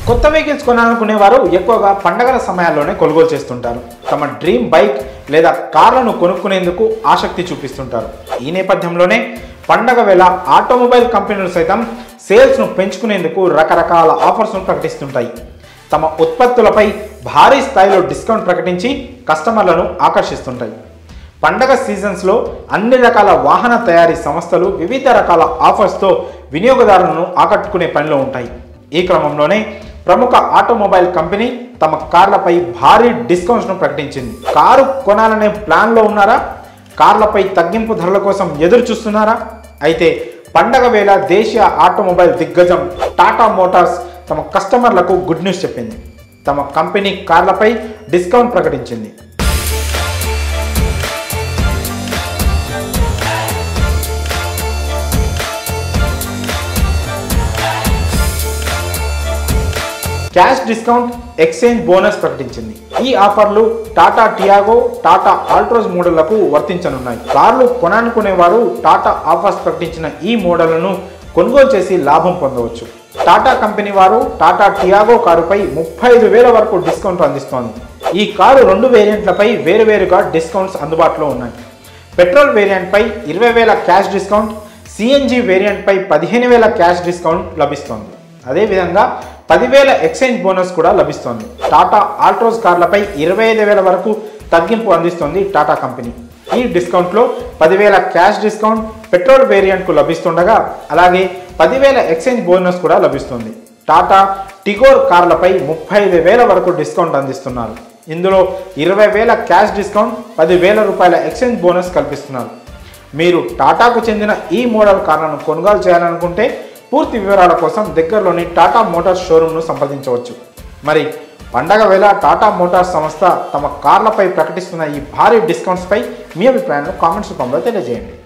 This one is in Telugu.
కొత్త వెహికల్స్ కొనాలనుకునేవారు ఎక్కువగా పండగల సమయాల్లోనే కొనుగోలు చేస్తుంటారు. తమ డ్రీమ్ బైక్ లేదా కార్లను కొనుక్కునేందుకు ఆసక్తి చూపిస్తుంటారు. ఈ నేపథ్యంలోనే పండగ వేళ ఆటోమొబైల్ కంపెనీలు సైతం సేల్స్ను పెంచుకునేందుకు రకరకాల ఆఫర్స్ను ప్రకటిస్తుంటాయి. తమ ఉత్పత్తులపై భారీ స్థాయిలో డిస్కౌంట్ ప్రకటించి కస్టమర్లను ఆకర్షిస్తుంటాయి. పండగ సీజన్స్లో అన్ని రకాల వాహన తయారీ సంస్థలు వివిధ రకాల ఆఫర్స్తో వినియోగదారులను ఆకట్టుకునే పనిలో ఉంటాయి. ఈ క్రమంలోనే ప్రముఖ ఆటోమొబైల్ కంపెనీ తమ కార్లపై భారీ డిస్కౌంట్స్ను ప్రకటించింది. కారు కొనాలనే ప్లాన్లో ఉన్నారా? కార్లపై తగ్గింపు ధరల కోసం ఎదురు చూస్తున్నారా? అయితే పండగ వేళ దేశీయ ఆటోమొబైల్ దిగ్గజం టాటా మోటార్స్ తమ కస్టమర్లకు గుడ్ న్యూస్ చెప్పింది. తమ కంపెనీ కార్లపై డిస్కౌంట్ ప్రకటించింది. క్యాష్ డిస్కౌంట్, ఎక్స్చేంజ్ బోనస్ ప్రకటించింది. ఈ ఆఫర్లు టాటా టియాగో, టాటా ఆల్ట్రోస్ మోడళ్లకు వర్తించనున్నాయి. కార్లు కొనాలనుకునేవారు టాటా ఆఫర్స్ ప్రకటించిన ఈ మోడళ్లను కొనుగోలు చేసి లాభం పొందవచ్చు. టాటా కంపెనీ వారు టాటా టియాగో కారుపై 35,000 వరకు డిస్కౌంట్ అందిస్తోంది. ఈ కారు 2 వేరియంట్లపై వేరువేరుగా డిస్కౌంట్స్ అందుబాటులో ఉన్నాయి. పెట్రోల్ వేరియంట్పై 20,000 క్యాష్ డిస్కౌంట్, సిఎన్జి వేరియంట్పై 15,000 క్యాష్ డిస్కౌంట్ లభిస్తోంది. అదేవిధంగా 10,000 ఎక్స్చేంజ్ బోనస్ కూడా లభిస్తోంది. టాటా ఆల్ట్రోస్ కార్లపై 25,000 వరకు తగ్గింపు అందిస్తోంది టాటా కంపెనీ. ఈ డిస్కౌంట్లో 10,000 క్యాష్ డిస్కౌంట్ పెట్రోల్ వేరియంట్కు లభిస్తుండగా అలాగే 10,000 ఎక్స్చేంజ్ బోనస్ కూడా లభిస్తుంది. టాటా టిగోర్ కార్లపై 35,000 వరకు డిస్కౌంట్ అందిస్తున్నారు. ఇందులో 20,000 క్యాష్ డిస్కౌంట్, 10,000 రూపాయల ఎక్స్చేంజ్ బోనస్ కల్పిస్తున్నారు. మీరు టాటాకు చెందిన ఈ మోడల్ కార్లను కొనుగోలు చేయాలనుకుంటే పూర్తి వివరాల కోసం దగ్గరలోని టాటా మోటార్స్ షోరూమ్ను సంప్రదించవచ్చు. మరి పండగ వేళ టాటా మోటార్స్ సంస్థ తమ కార్లపై ప్రకటిస్తున్న ఈ భారీ డిస్కౌంట్స్పై మీ అభిప్రాయాలను కామెంట్స్ రూపంలో తెలియజేయండి.